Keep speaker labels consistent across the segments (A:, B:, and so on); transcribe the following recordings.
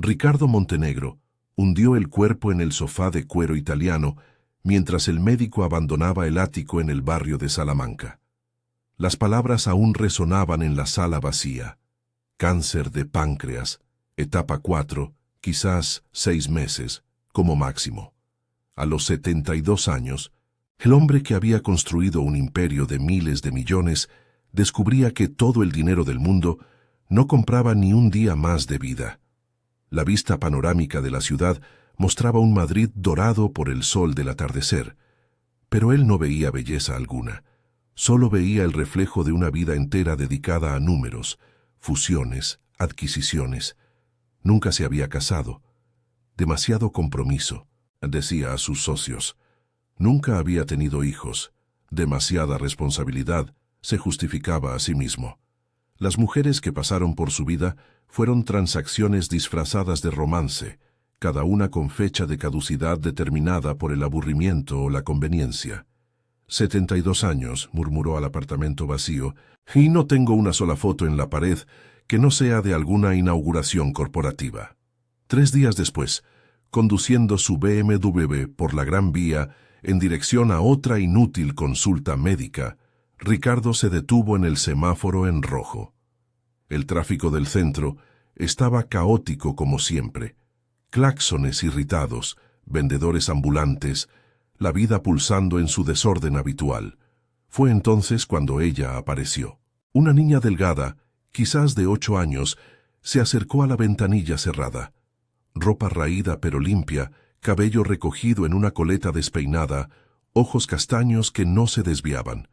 A: Ricardo Montenegro hundió el cuerpo en el sofá de cuero italiano mientras el médico abandonaba el ático en el barrio de Salamanca. Las palabras aún resonaban en la sala vacía. Cáncer de páncreas, etapa 4, quizás 6 meses, como máximo. A los 72 años, el hombre que había construido un imperio de miles de millones descubría que todo el dinero del mundo no compraba ni un día más de vida. La vista panorámica de la ciudad mostraba un Madrid dorado por el sol del atardecer, pero él no veía belleza alguna. Solo veía el reflejo de una vida entera dedicada a números, fusiones, adquisiciones. Nunca se había casado. Demasiado compromiso, decía a sus socios. Nunca había tenido hijos. Demasiada responsabilidad, se justificaba a sí mismo. Las mujeres que pasaron por su vida fueron transacciones disfrazadas de romance, cada una con fecha de caducidad determinada por el aburrimiento o la conveniencia. 72 años, murmuró al apartamento vacío, y no tengo una sola foto en la pared que no sea de alguna inauguración corporativa. 3 días después, conduciendo su BMW por la Gran Vía en dirección a otra inútil consulta médica, Ricardo se detuvo en el semáforo en rojo. El tráfico del centro estaba caótico como siempre. Claxones irritados, vendedores ambulantes, la vida pulsando en su desorden habitual. Fue entonces cuando ella apareció. Una niña delgada, quizás de 8 años, se acercó a la ventanilla cerrada. Ropa raída pero limpia, cabello recogido en una coleta despeinada, ojos castaños que no se desviaban.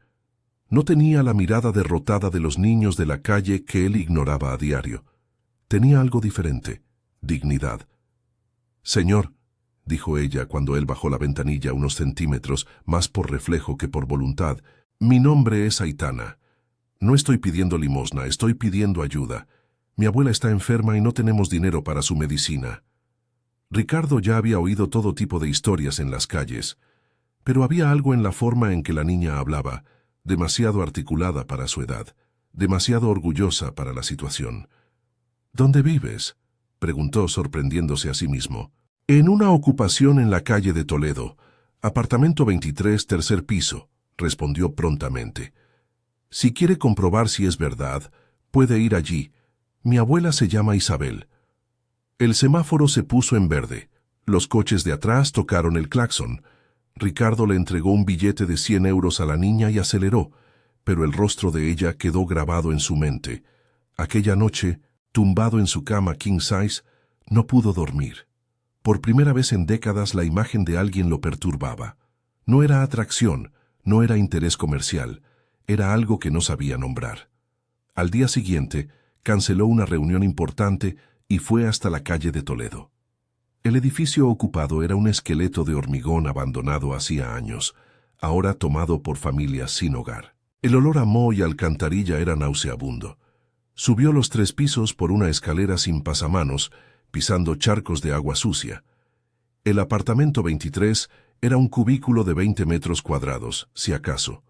A: No tenía la mirada derrotada de los niños de la calle que él ignoraba a diario. Tenía algo diferente, dignidad. «Señor», dijo ella cuando él bajó la ventanilla unos centímetros, más por reflejo que por voluntad, «mi nombre es Aitana. No estoy pidiendo limosna, estoy pidiendo ayuda. Mi abuela está enferma y no tenemos dinero para su medicina». Ricardo ya había oído todo tipo de historias en las calles, pero había algo en la forma en que la niña hablaba, demasiado articulada para su edad, demasiado orgullosa para la situación. «¿Dónde vives?», preguntó sorprendiéndose a sí mismo. «En una ocupación en la calle de Toledo, apartamento 23, tercer piso», respondió prontamente. «Si quiere comprobar si es verdad, puede ir allí. Mi abuela se llama Isabel». El semáforo se puso en verde. Los coches de atrás tocaron el claxon. Ricardo le entregó un billete de 100 euros a la niña y aceleró, pero el rostro de ella quedó grabado en su mente. Aquella noche, tumbado en su cama king size, no pudo dormir. Por primera vez en décadas la imagen de alguien lo perturbaba. No era atracción, no era interés comercial, era algo que no sabía nombrar. Al día siguiente, canceló una reunión importante y fue hasta la calle de Toledo. El edificio ocupado era un esqueleto de hormigón abandonado hacía años, ahora tomado por familias sin hogar. El olor a moho y alcantarilla era nauseabundo. Subió los 3 pisos por una escalera sin pasamanos, pisando charcos de agua sucia. El apartamento 23 era un cubículo de 20 metros cuadrados, si acaso.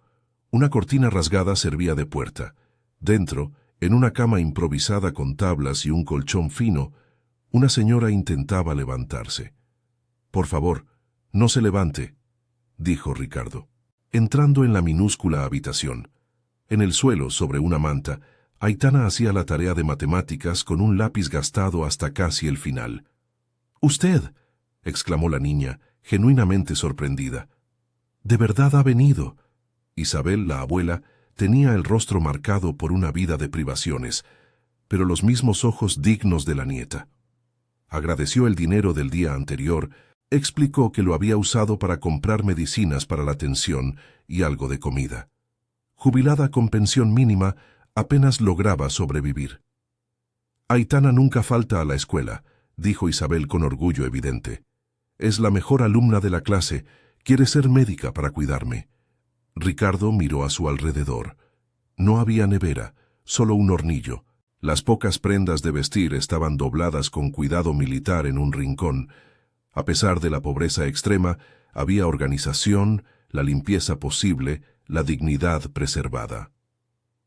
A: Una cortina rasgada servía de puerta. Dentro, en una cama improvisada con tablas y un colchón fino, una señora intentaba levantarse. «Por favor, no se levante», dijo Ricardo. Entrando en la minúscula habitación, en el suelo, sobre una manta, Aitana hacía la tarea de matemáticas con un lápiz gastado hasta casi el final. «¿Usted?», exclamó la niña, genuinamente sorprendida. «¿De verdad ha venido?». Isabel, la abuela, tenía el rostro marcado por una vida de privaciones, pero los mismos ojos dignos de la nieta. Agradeció el dinero del día anterior, explicó que lo había usado para comprar medicinas para la tensión y algo de comida. Jubilada con pensión mínima, apenas lograba sobrevivir. «Aitana nunca falta a la escuela», dijo Isabel con orgullo evidente. «Es la mejor alumna de la clase, quiere ser médica para cuidarme». Ricardo miró a su alrededor. No había nevera, solo un hornillo. Las pocas prendas de vestir estaban dobladas con cuidado militar en un rincón. A pesar de la pobreza extrema, había organización, la limpieza posible, la dignidad preservada.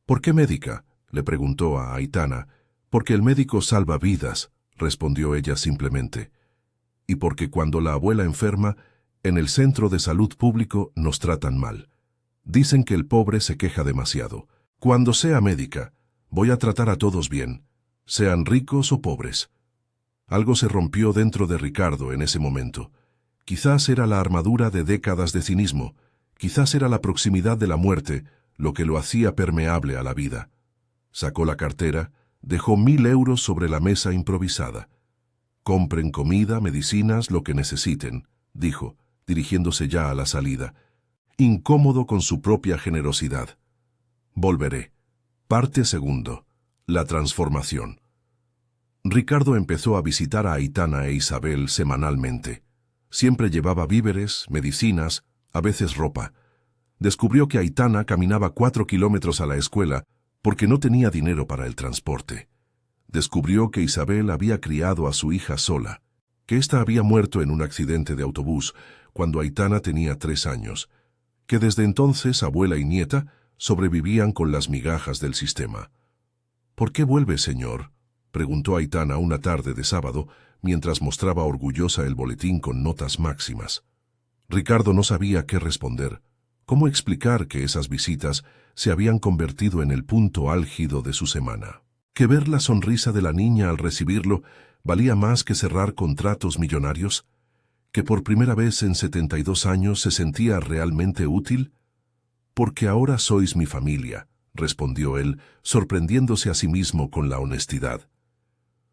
A: «¿Por qué médica?», le preguntó a Aitana. «Porque el médico salva vidas», respondió ella simplemente. Y porque cuando la abuela enferma, en el centro de salud público nos tratan mal. Dicen que el pobre se queja demasiado. Cuando sea médica, voy a tratar a todos bien, sean ricos o pobres. Algo se rompió dentro de Ricardo en ese momento. Quizás era la armadura de décadas de cinismo, quizás era la proximidad de la muerte lo que lo hacía permeable a la vida. Sacó la cartera, dejó 1.000 euros sobre la mesa improvisada. Compren comida, medicinas, lo que necesiten, dijo, dirigiéndose ya a la salida, incómodo con su propia generosidad. Volveré. Parte segundo. La transformación. Ricardo empezó a visitar a Aitana e Isabel semanalmente. Siempre llevaba víveres, medicinas, a veces ropa. Descubrió que Aitana caminaba 4 kilómetros a la escuela porque no tenía dinero para el transporte. Descubrió que Isabel había criado a su hija sola, que ésta había muerto en un accidente de autobús cuando Aitana tenía 3 años, que desde entonces abuela y nieta sobrevivían con las migajas del sistema. «¿Por qué vuelve, señor?», preguntó Aitana una tarde de sábado mientras mostraba orgullosa el boletín con notas máximas. Ricardo no sabía qué responder. ¿Cómo explicar que esas visitas se habían convertido en el punto álgido de su semana? ¿Que ver la sonrisa de la niña al recibirlo valía más que cerrar contratos millonarios? ¿Que por primera vez en 72 años se sentía realmente útil? «Porque ahora sois mi familia», respondió él, sorprendiéndose a sí mismo con la honestidad.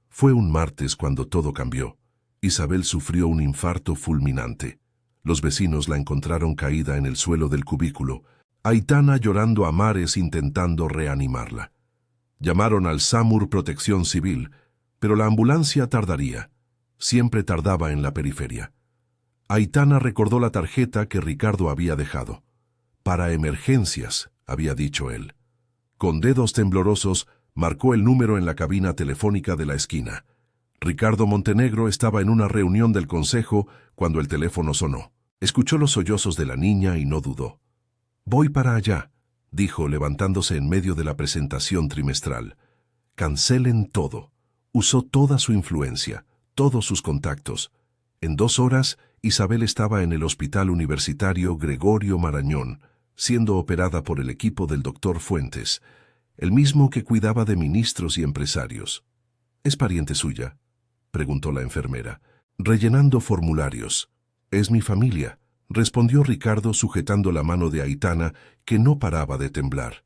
A: Fue un martes cuando todo cambió. Isabel sufrió un infarto fulminante. Los vecinos la encontraron caída en el suelo del cubículo, Aitana llorando a mares intentando reanimarla. Llamaron al SAMUR Protección Civil, pero la ambulancia tardaría. Siempre tardaba en la periferia. Aitana recordó la tarjeta que Ricardo había dejado. «Para emergencias», había dicho él. Con dedos temblorosos, marcó el número en la cabina telefónica de la esquina. Ricardo Montenegro estaba en una reunión del consejo cuando el teléfono sonó. Escuchó los sollozos de la niña y no dudó. «Voy para allá», dijo levantándose en medio de la presentación trimestral. «Cancelen todo». Usó toda su influencia, todos sus contactos. En 2 horas, Isabel estaba en el Hospital Universitario Gregorio Marañón, siendo operada por el equipo del doctor Fuentes, el mismo que cuidaba de ministros y empresarios. «¿Es pariente suya?», preguntó la enfermera. «Rellenando formularios». «Es mi familia», respondió Ricardo sujetando la mano de Aitana, que no paraba de temblar.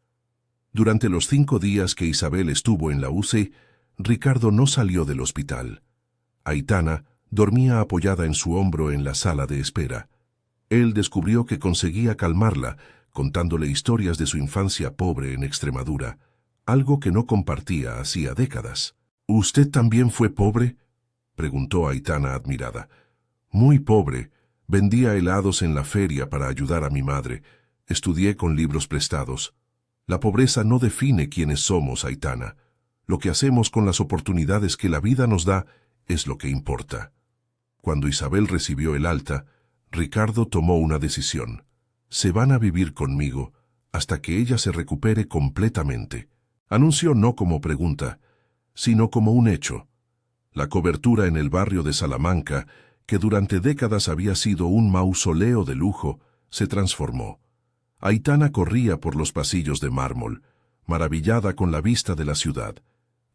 A: Durante los 5 días que Isabel estuvo en la UCI, Ricardo no salió del hospital. Aitana dormía apoyada en su hombro en la sala de espera. Él descubrió que conseguía calmarla, contándole historias de su infancia pobre en Extremadura, algo que no compartía hacía décadas. «¿Usted también fue pobre?», preguntó Aitana admirada. «Muy pobre. Vendía helados en la feria para ayudar a mi madre. Estudié con libros prestados. La pobreza no define quiénes somos, Aitana. Lo que hacemos con las oportunidades que la vida nos da es lo que importa». Cuando Isabel recibió el alta, Ricardo tomó una decisión. «Se van a vivir conmigo hasta que ella se recupere completamente», anunció no como pregunta, sino como un hecho. La cobertura en el barrio de Salamanca, que durante décadas había sido un mausoleo de lujo, se transformó. Aitana corría por los pasillos de mármol, maravillada con la vista de la ciudad.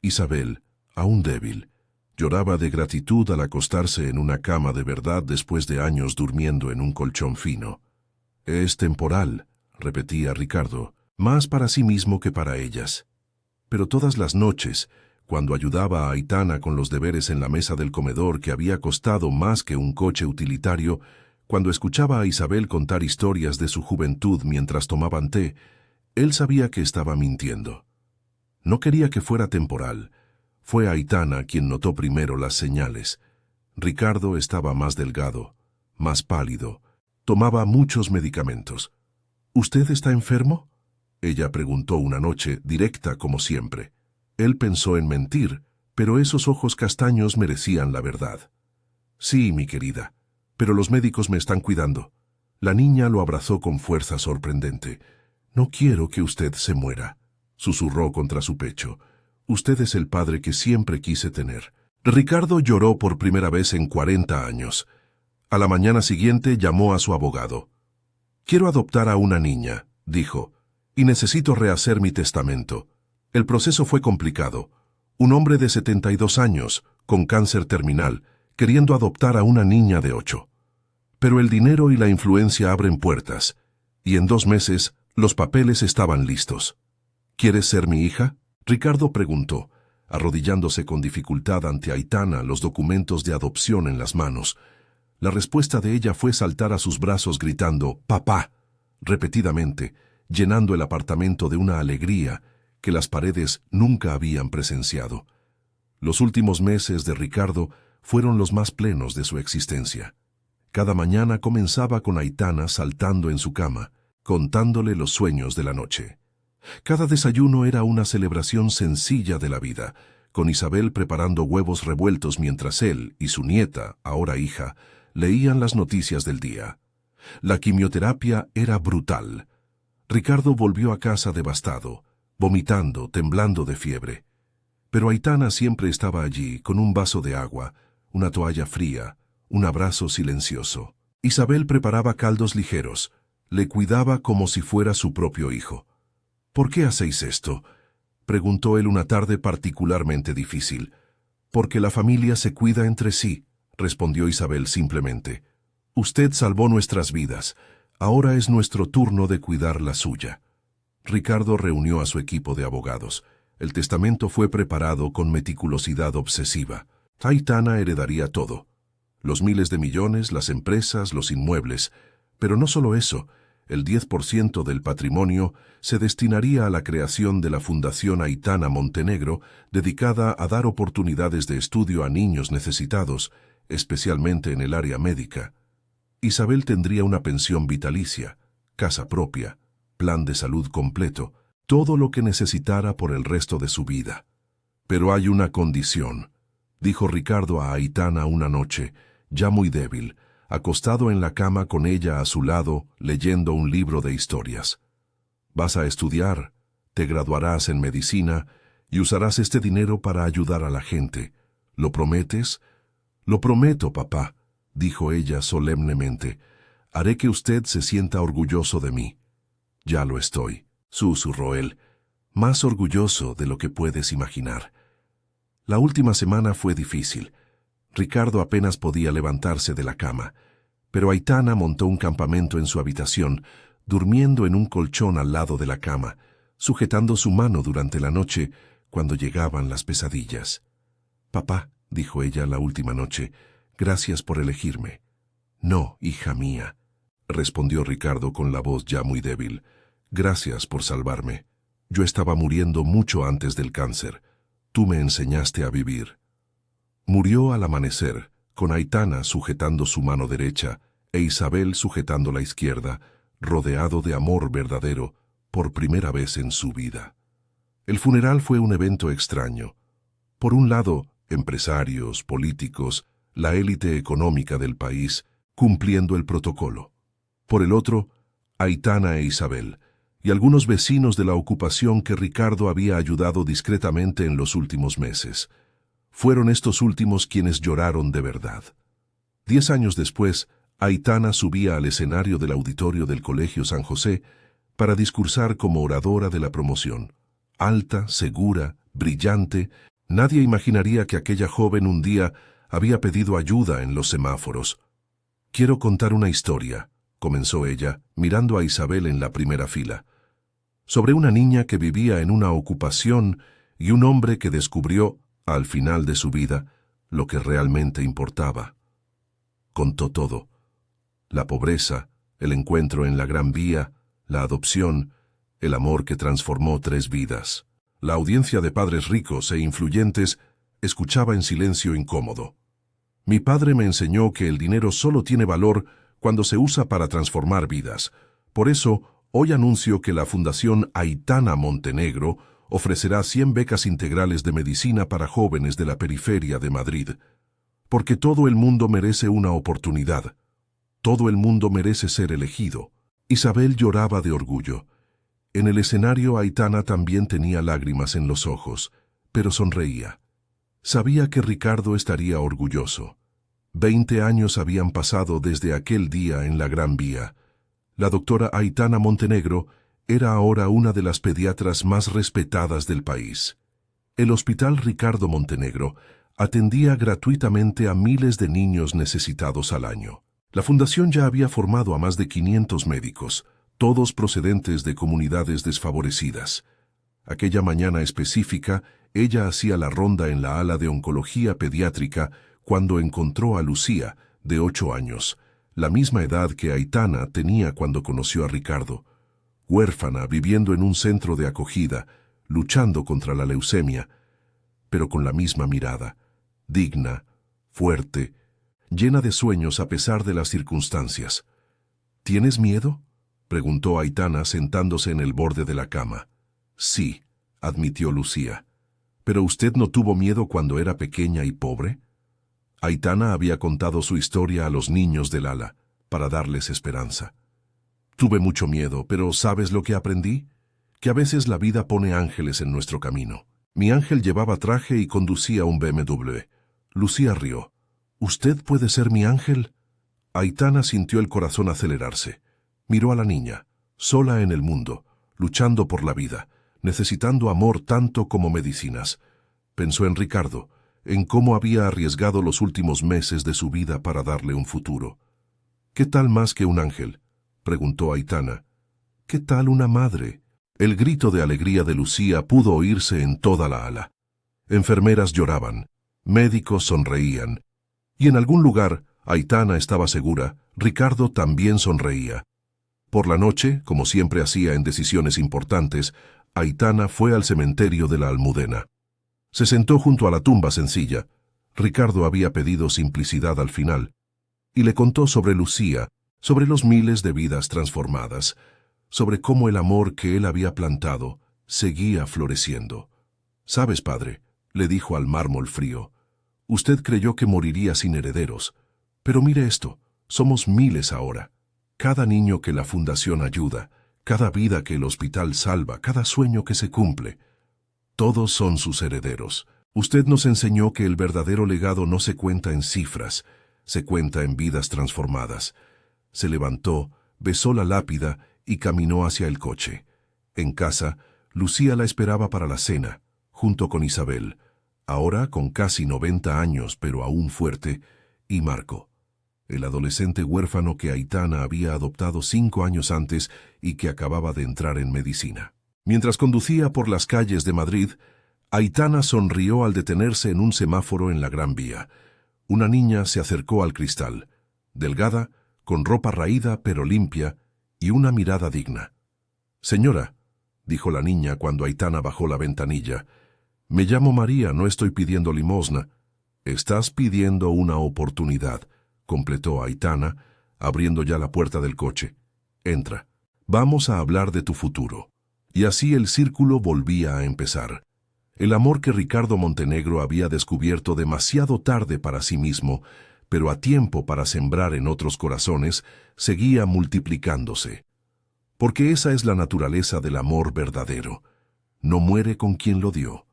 A: Isabel, aún débil, lloraba de gratitud al acostarse en una cama de verdad después de años durmiendo en un colchón fino. «Es temporal», repetía Ricardo, más para sí mismo que para ellas. Pero todas las noches, cuando ayudaba a Aitana con los deberes en la mesa del comedor que había costado más que un coche utilitario, cuando escuchaba a Isabel contar historias de su juventud mientras tomaban té, él sabía que estaba mintiendo. No quería que fuera temporal. Fue Aitana quien notó primero las señales. Ricardo estaba más delgado, más pálido. Tomaba muchos medicamentos. «¿Usted está enfermo?», ella preguntó una noche, directa como siempre. Él pensó en mentir, pero esos ojos castaños merecían la verdad. «Sí, mi querida, pero los médicos me están cuidando». La niña lo abrazó con fuerza sorprendente. «No quiero que usted se muera», susurró contra su pecho. «Usted es el padre que siempre quise tener. Ricardo lloró por primera vez en 40 años. A la mañana siguiente llamó a su abogado. «Quiero adoptar a una niña», dijo, «y necesito rehacer mi testamento». El proceso fue complicado. Un hombre de 72 años, con cáncer terminal, queriendo adoptar a una niña de 8. Pero el dinero y la influencia abren puertas, y en 2 meses los papeles estaban listos. «¿Quieres ser mi hija?», Ricardo preguntó, arrodillándose con dificultad ante Aitana, los documentos de adopción en las manos. La respuesta de ella fue saltar a sus brazos gritando «¡Papá!», repetidamente, llenando el apartamento de una alegría que las paredes nunca habían presenciado. Los últimos meses de Ricardo fueron los más plenos de su existencia. Cada mañana comenzaba con Aitana saltando en su cama, contándole los sueños de la noche. Cada desayuno era una celebración sencilla de la vida, con Isabel preparando huevos revueltos mientras él y su nieta, ahora hija, leían las noticias del día. La quimioterapia era brutal. Ricardo volvió a casa devastado, vomitando, temblando de fiebre. Pero Aitana siempre estaba allí, con un vaso de agua, una toalla fría, un abrazo silencioso. Isabel preparaba caldos ligeros, le cuidaba como si fuera su propio hijo. «¿Por qué hacéis esto?», preguntó él una tarde particularmente difícil. «Porque la familia se cuida entre sí», respondió Isabel simplemente. «Usted salvó nuestras vidas, ahora es nuestro turno de cuidar la suya». Ricardo reunió a su equipo de abogados. El testamento fue preparado con meticulosidad obsesiva. Aitana heredaría todo: los miles de millones, las empresas, los inmuebles. Pero no solo eso, el 10% del patrimonio se destinaría a la creación de la Fundación Aitana Montenegro, dedicada a dar oportunidades de estudio a niños necesitados, especialmente en el área médica. Isabel tendría una pensión vitalicia, casa propia, plan de salud completo, todo lo que necesitara por el resto de su vida. «Pero hay una condición», dijo Ricardo a Aitana una noche, ya muy débil, acostado en la cama con ella a su lado, leyendo un libro de historias. «Vas a estudiar, te graduarás en medicina y usarás este dinero para ayudar a la gente. ¿Lo prometes?». «Lo prometo, papá», dijo ella solemnemente. «Haré que usted se sienta orgulloso de mí». «Ya lo estoy», susurró él, «más orgulloso de lo que puedes imaginar». La última semana fue difícil. Ricardo apenas podía levantarse de la cama, pero Aitana montó un campamento en su habitación, durmiendo en un colchón al lado de la cama, sujetando su mano durante la noche cuando llegaban las pesadillas. «Papá», dijo ella la última noche, «gracias por elegirme». «No, hija mía», respondió Ricardo con la voz ya muy débil. «Gracias por salvarme. Yo estaba muriendo mucho antes del cáncer. Tú me enseñaste a vivir». Murió al amanecer, con Aitana sujetando su mano derecha e Isabel sujetando la izquierda, rodeado de amor verdadero, por primera vez en su vida. El funeral fue un evento extraño. Por un lado, empresarios, políticos, la élite económica del país, cumpliendo el protocolo. Por el otro, Aitana e Isabel, y algunos vecinos de la ocupación que Ricardo había ayudado discretamente en los últimos meses. Fueron estos últimos quienes lloraron de verdad. 10 años después, Aitana subía al escenario del auditorio del Colegio San José para discursar como oradora de la promoción. Alta, segura, brillante, nadie imaginaría que aquella joven un día había pedido ayuda en los semáforos. «Quiero contar una historia», comenzó ella, mirando a Isabel en la primera fila, «sobre una niña que vivía en una ocupación y un hombre que descubrió, al final de su vida, lo que realmente importaba». Contó todo: la pobreza, el encuentro en la Gran Vía, la adopción, el amor que transformó 3 vidas. La audiencia de padres ricos e influyentes escuchaba en silencio incómodo. «Mi padre me enseñó que el dinero solo tiene valor cuando se usa para transformar vidas. Por eso, hoy anuncio que la Fundación Aitana Montenegro ofrecerá 100 becas integrales de medicina para jóvenes de la periferia de Madrid. Porque todo el mundo merece una oportunidad. Todo el mundo merece ser elegido». Isabel lloraba de orgullo. En el escenario Aitana también tenía lágrimas en los ojos, pero sonreía. Sabía que Ricardo estaría orgulloso. 20 años habían pasado desde aquel día en la Gran Vía. La doctora Aitana Montenegro era ahora una de las pediatras más respetadas del país. El Hospital Ricardo Montenegro atendía gratuitamente a miles de niños necesitados al año. La fundación ya había formado a más de 500 médicos, todos procedentes de comunidades desfavorecidas. Aquella mañana específica, ella hacía la ronda en la ala de oncología pediátrica cuando encontró a Lucía, de 8 años, la misma edad que Aitana tenía cuando conoció a Ricardo. Huérfana, viviendo en un centro de acogida, luchando contra la leucemia, pero con la misma mirada, digna, fuerte, llena de sueños a pesar de las circunstancias. ¿Tienes miedo?, preguntó Aitana sentándose en el borde de la cama. Sí, admitió Lucía. ¿Pero usted no tuvo miedo cuando era pequeña y pobre? Aitana había contado su historia a los niños del ala, para darles esperanza. Tuve mucho miedo, pero ¿sabes lo que aprendí? Que a veces la vida pone ángeles en nuestro camino. Mi ángel llevaba traje y conducía un BMW. Lucía rió. ¿Usted puede ser mi ángel? Aitana sintió el corazón acelerarse. Miró a la niña, sola en el mundo, luchando por la vida, necesitando amor tanto como medicinas. Pensó en Ricardo, en cómo había arriesgado los últimos meses de su vida para darle un futuro. ¿Qué tal más que un ángel?, preguntó Aitana. ¿Qué tal una madre? El grito de alegría de Lucía pudo oírse en toda la ala. Enfermeras lloraban, médicos sonreían, y en algún lugar, Aitana estaba segura, Ricardo también sonreía. Por la noche, como siempre hacía en decisiones importantes, Aitana fue al cementerio de la Almudena. Se sentó junto a la tumba sencilla. Ricardo había pedido simplicidad al final, y le contó sobre Lucía, sobre los miles de vidas transformadas, sobre cómo el amor que él había plantado seguía floreciendo. «¿Sabes, padre?», le dijo al mármol frío, «usted creyó que moriría sin herederos, pero mire esto, somos miles ahora. Cada niño que la fundación ayuda, cada vida que el hospital salva, cada sueño que se cumple, todos son sus herederos. Usted nos enseñó que el verdadero legado no se cuenta en cifras, se cuenta en vidas transformadas». Se levantó, besó la lápida y caminó hacia el coche. En casa, Lucía la esperaba para la cena, junto con Isabel, ahora con casi 90 años pero aún fuerte, y Marco, el adolescente huérfano que Aitana había adoptado 5 años antes y que acababa de entrar en medicina. Mientras conducía por las calles de Madrid, Aitana sonrió al detenerse en un semáforo en la Gran Vía. Una niña se acercó al cristal, delgada, con ropa raída pero limpia y una mirada digna. «Señora», dijo la niña cuando Aitana bajó la ventanilla, «me llamo María, no estoy pidiendo limosna». «Estás pidiendo una oportunidad», completó Aitana, abriendo ya la puerta del coche. «Entra. Vamos a hablar de tu futuro». Y así el círculo volvía a empezar. El amor que Ricardo Montenegro había descubierto demasiado tarde para sí mismo, pero a tiempo para sembrar en otros corazones, seguía multiplicándose. Porque esa es la naturaleza del amor verdadero. No muere con quien lo dio,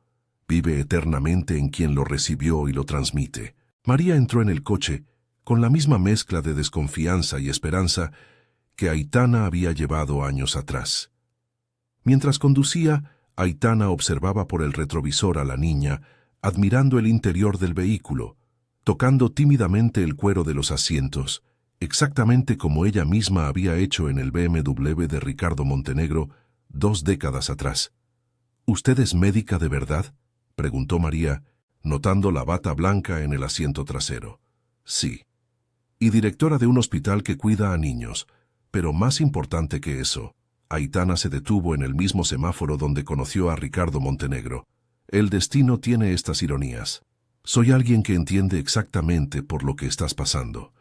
A: vive eternamente en quien lo recibió y lo transmite. María entró en el coche con la misma mezcla de desconfianza y esperanza que Aitana había llevado años atrás. Mientras conducía, Aitana observaba por el retrovisor a la niña, admirando el interior del vehículo, tocando tímidamente el cuero de los asientos, exactamente como ella misma había hecho en el BMW de Ricardo Montenegro 2 décadas atrás. «¿Usted es médica de verdad?», preguntó María, notando la bata blanca en el asiento trasero. «Sí. Y directora de un hospital que cuida a niños, pero más importante que eso». Aitana se detuvo en el mismo semáforo donde conoció a Ricardo Montenegro. «El destino tiene estas ironías. Soy alguien que entiende exactamente por lo que estás pasando.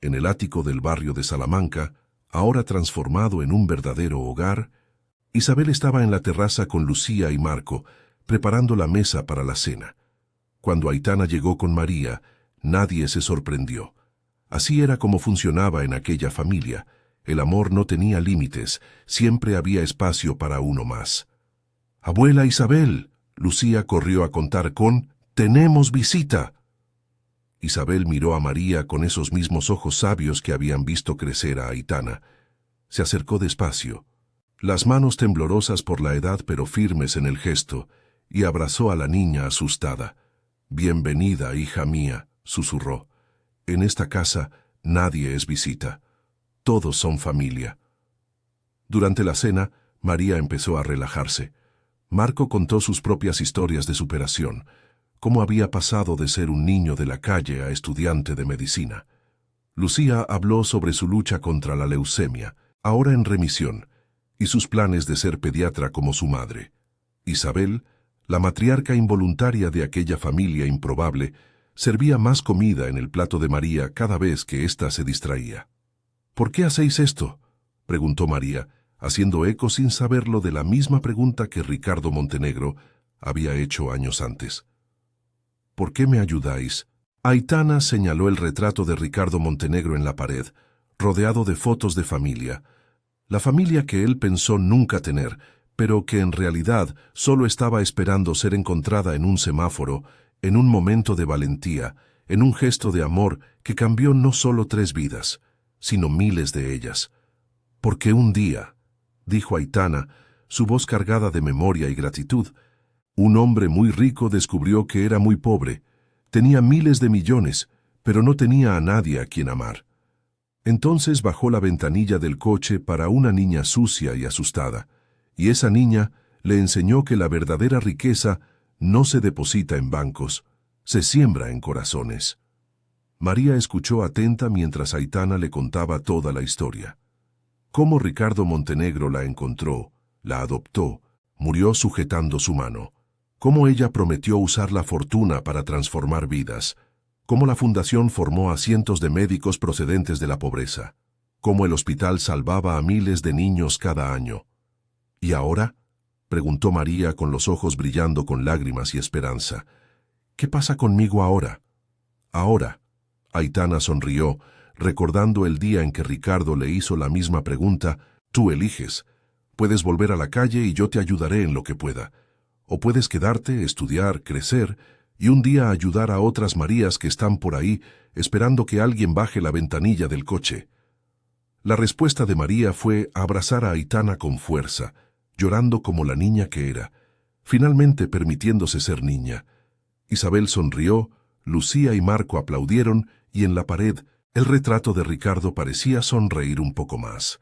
A: En el ático del barrio de Salamanca, ahora transformado en un verdadero hogar, Isabel estaba en la terraza con Lucía y Marco, preparando la mesa para la cena. Cuando Aitana llegó con María, nadie se sorprendió. Así era como funcionaba en aquella familia. El amor no tenía límites, siempre había espacio para uno más. «Abuela Isabel», Lucía corrió a contar con ¡Tenemos visita! Isabel miró a María con esos mismos ojos sabios que habían visto crecer a Aitana. Se acercó despacio, las manos temblorosas por la edad pero firmes en el gesto, y abrazó a la niña asustada. «Bienvenida, hija mía», susurró. «En esta casa nadie es visita. Todos son familia». Durante la cena, María empezó a relajarse. Marco contó sus propias historias de superación, cómo había pasado de ser un niño de la calle a estudiante de medicina. Lucía habló sobre su lucha contra la leucemia, ahora en remisión, y sus planes de ser pediatra como su madre. Isabel, la matriarca involuntaria de aquella familia improbable, servía más comida en el plato de María cada vez que ésta se distraía. «¿Por qué hacéis esto?», preguntó María, haciendo eco sin saberlo de la misma pregunta que Ricardo Montenegro había hecho años antes. «¿Por qué me ayudáis?». Aitana señaló el retrato de Ricardo Montenegro en la pared, rodeado de fotos de familia. La familia que él pensó nunca tener, pero que en realidad solo estaba esperando ser encontrada en un semáforo, en un momento de valentía, en un gesto de amor que cambió no solo 3 vidas, sino miles de ellas. «Porque un día», dijo Aitana, su voz cargada de memoria y gratitud, «un hombre muy rico descubrió que era muy pobre, tenía miles de millones, pero no tenía a nadie a quien amar. Entonces bajó la ventanilla del coche para una niña sucia y asustada, y esa niña le enseñó que la verdadera riqueza no se deposita en bancos, se siembra en corazones». María escuchó atenta mientras Aitana le contaba toda la historia. Cómo Ricardo Montenegro la encontró, la adoptó, murió sujetando su mano. Cómo ella prometió usar la fortuna para transformar vidas. Cómo la fundación formó a cientos de médicos procedentes de la pobreza. Cómo el hospital salvaba a miles de niños cada año. «¿Y ahora?», preguntó María con los ojos brillando con lágrimas y esperanza. «¿Qué pasa conmigo ahora?». «Ahora», Aitana sonrió, recordando el día en que Ricardo le hizo la misma pregunta. «Tú eliges. Puedes volver a la calle y yo te ayudaré en lo que pueda. O puedes quedarte, estudiar, crecer y un día ayudar a otras Marías que están por ahí esperando que alguien baje la ventanilla del coche». La respuesta de María fue abrazar a Aitana con fuerza, llorando como la niña que era, finalmente permitiéndose ser niña. Isabel sonrió, Lucía y Marco aplaudieron y en la pared el retrato de Ricardo parecía sonreír un poco más.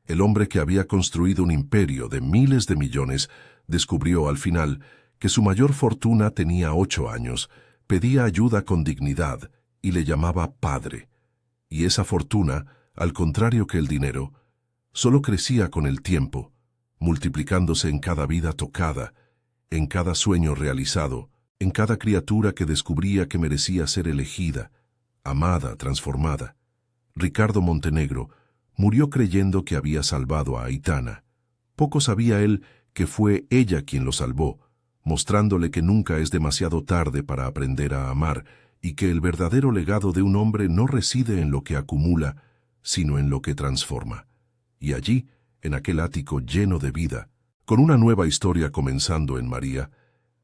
A: El hombre que había construido un imperio de miles de millones descubrió al final que su mayor fortuna tenía 8 años, pedía ayuda con dignidad y le llamaba padre. Y esa fortuna, al contrario que el dinero, solo crecía con el tiempo, multiplicándose en cada vida tocada, en cada sueño realizado, en cada criatura que descubría que merecía ser elegida, amada, transformada. Ricardo Montenegro murió creyendo que había salvado a Aitana. Poco sabía él que fue ella quien lo salvó, mostrándole que nunca es demasiado tarde para aprender a amar y que el verdadero legado de un hombre no reside en lo que acumula, sino en lo que transforma. Y allí, en aquel ático lleno de vida, con una nueva historia comenzando en María,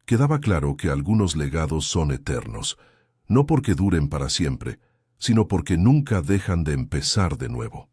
A: quedaba claro que algunos legados son eternos, no porque duren para siempre, sino porque nunca dejan de empezar de nuevo.